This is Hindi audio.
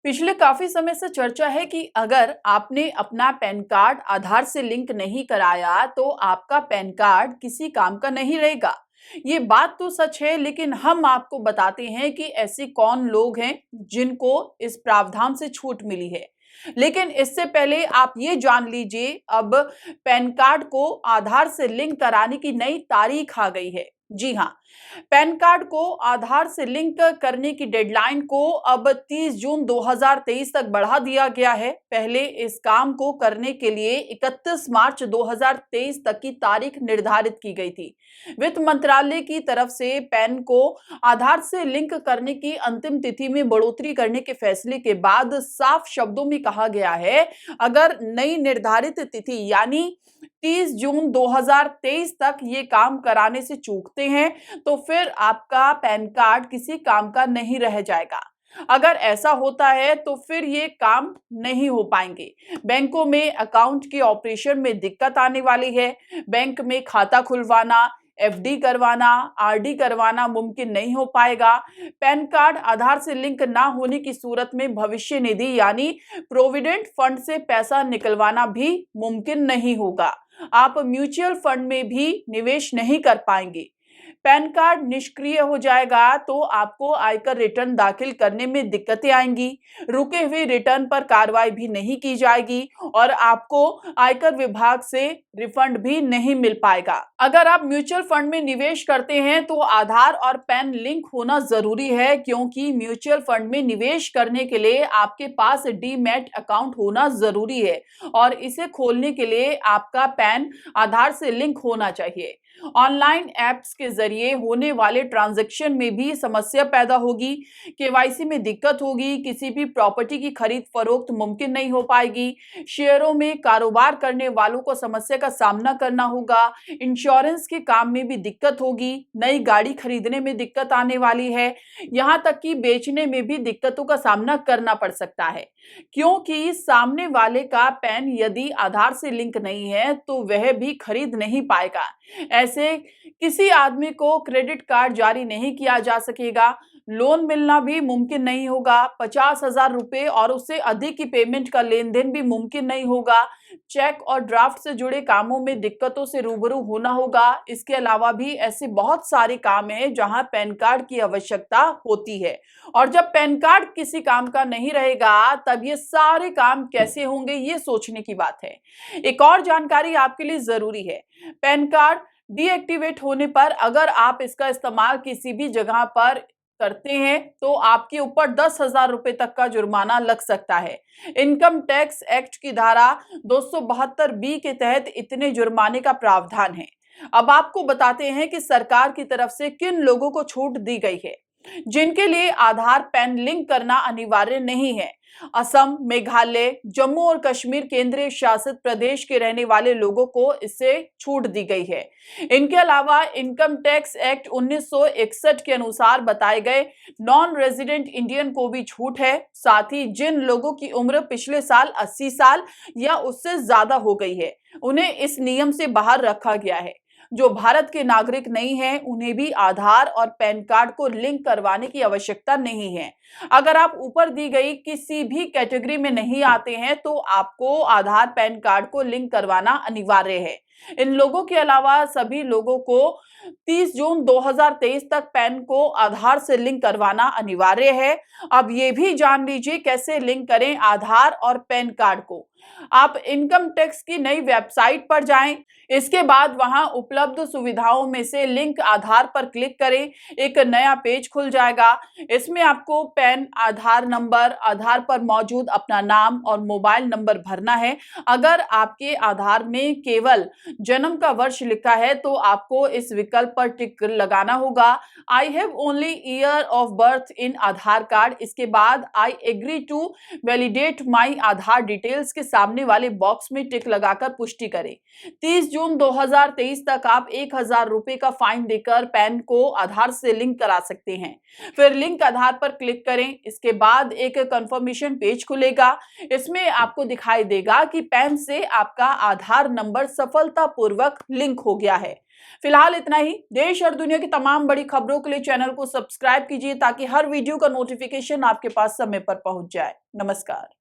पिछले काफी समय से चर्चा है कि अगर आपने अपना पैन कार्ड आधार से लिंक नहीं कराया तो आपका पैन कार्ड किसी काम का नहीं रहेगा। ये बात तो सच है, लेकिन हम आपको बताते हैं कि ऐसे कौन लोग हैं जिनको इस प्रावधान से छूट मिली है। लेकिन इससे पहले आप ये जान लीजिए, अब पैन कार्ड को आधार से लिंक कराने की नई तारीख आ गई है। जी हाँ, पैन कार्ड को आधार से लिंक करने की डेडलाइन को अब 30 जून 2023 तक बढ़ा दिया गया है। पहले इस काम को करने के लिए 31 मार्च 2023 तक की तारीख निर्धारित की गई थी। वित्त मंत्रालय की तरफ से पैन को आधार से लिंक करने की अंतिम तिथि में बढ़ोतरी करने के फैसले के बाद साफ शब्दों में कहा गया है, अगर नई निर्धारित तिथि यानी 30 जून 2023 तक ये काम कराने से चूकते हैं तो फिर आपका पैन कार्ड किसी काम का नहीं रह जाएगा। अगर ऐसा होता है तो फिर ये काम नहीं हो पाएंगे। बैंकों में अकाउंट के ऑपरेशन में दिक्कत आने वाली है। बैंक में खाता खुलवाना, एफडी करवाना, आरडी करवाना मुमकिन नहीं हो पाएगा। पैन कार्ड आधार से लिंक ना होने की सूरत में भविष्य निधि यानी प्रोविडेंट फंड से पैसा निकलवाना भी मुमकिन नहीं होगा। आप म्यूचुअल फंड में भी निवेश नहीं कर पाएंगे। पैन कार्ड निष्क्रिय हो जाएगा तो आपको आयकर रिटर्न दाखिल करने में दिक्कतें आएंगी। रुके हुए रिटर्न पर कार्रवाई भी नहीं की जाएगी और आपको आयकर विभाग से रिफंड भी नहीं मिल पाएगा। अगर आप म्यूचुअल फंड में निवेश करते हैं तो आधार और पैन लिंक होना जरूरी है, क्योंकि म्यूचुअल फंड में निवेश करने के लिए आपके पास डीमैट अकाउंट होना जरूरी है और इसे खोलने के लिए आपका पैन आधार से लिंक होना चाहिए। ऑनलाइन ऐप्स के जरिए होने वाले ट्रांजैक्शन में भी समस्या पैदा होगी। केवाईसी में दिक्कत होगी। किसी भी प्रॉपर्टी की खरीद फरोख्त मुमकिन नहीं हो पाएगी। शेयरों में कारोबार करने वालों को समस्या का सामना करना होगा। इंश्योरेंस के काम में भी दिक्कत होगी। नई गाड़ी खरीदने में दिक्कत आने वाली है। यहाँ तक कि बेचने में भी दिक्कतों का सामना करना पड़ सकता है, क्योंकि सामने वाले का पैन यदि आधार से लिंक नहीं है तो वह भी खरीद नहीं पाएगा। ऐसे किसी आदमी को क्रेडिट कार्ड जारी नहीं किया जा सकेगा। लोन मिलना भी मुमकिन नहीं होगा। 50,000 रुपए और उससे अधिक की पेमेंट का लेन देन भी मुमकिन नहीं होगा। चेक और ड्राफ्ट से जुड़े कामों में दिक्कतों से रूबरू होना होगा। इसके अलावा भी ऐसे बहुत सारे काम हैं जहां पैन कार्ड की आवश्यकता होती है, और जब पैन कार्ड किसी काम का नहीं रहेगा तब ये सारे काम कैसे होंगे, ये सोचने की बात है। एक और जानकारी आपके लिए जरूरी है। पैन कार्ड डीएक्टिवेट होने पर अगर आप इसका इस्तेमाल किसी भी जगह पर करते हैं तो आपके ऊपर 10,000 रुपए तक का जुर्माना लग सकता है। इनकम टैक्स एक्ट की धारा 272 के तहत इतने जुर्माने का प्रावधान है। अब आपको बताते हैं कि सरकार की तरफ से किन लोगों को छूट दी गई है जिनके लिए आधार पैन लिंक करना अनिवार्य नहीं है। असम, मेघालय, जम्मू और कश्मीर केंद्रीय शासित प्रदेश के रहने वाले लोगों को इससे छूट दी गई है। इनके अलावा इनकम टैक्स एक्ट 1961 के अनुसार बताए गए नॉन रेजिडेंट इंडियन को भी छूट है। साथ ही जिन लोगों की उम्र पिछले साल 80 साल या उससे ज्यादा हो गई है, उन्हें इस नियम से बाहर रखा गया है। जो भारत के नागरिक नहीं हैं, उन्हें भी आधार और पैन कार्ड को लिंक करवाने की आवश्यकता नहीं है। अगर आप ऊपर दी गई किसी भी कैटेगरी में नहीं आते हैं तो आपको आधार पैन कार्ड को लिंक करवाना अनिवार्य है। इन लोगों के अलावा सभी लोगों को 30 जून 2023 तक पैन को आधार से लिंक करवाना अनिवार्य है। अब ये भी जान लीजिए कैसे लिंक करें आधार और पैन कार्ड को। आप इनकम टैक्स की नई वेबसाइट पर जाएं। इसके बाद वहां उपलब्ध सुविधाओं में से लिंक आधार पर क्लिक करें। एक नया पेज खुल जाएगा। इसमें आपको पैन आधार नंबर, आधार पर मौजूद अपना नाम और मोबाइल नंबर भरना है। अगर आपके आधार में केवल जन्म का वर्ष लिखा है तो आपको इस विकल्प पर टिक लगाना होगा। I have only year of birth in Aadhaar card. इसके बाद I agree to validate my Aadhaar details के सामने वाले बॉक्स में टिक लगाकर पुष्टि करें। 30 जून 2023 तक आप 1000 रुपए का फाइन देकर पैन को आधार से लिंक करा सकते हैं। फिर लिंक आधार पर क्लिक करें। इसके बाद एक कंफर्मेशन पेज खुलेगा। इसमें आपको दिखाई देगा कि पैन से आपका आधार नंबर सफलतापूर्वक लिंक हो गया है। फिलहाल इतना ही। देश और दुनिया की तमाम बड़ी खबरों के लिए चैनल को सब्सक्राइब कीजिए ताकि हर वीडियो का नोटिफिकेशन आपके पास समय पर पहुंच जाए। नमस्कार।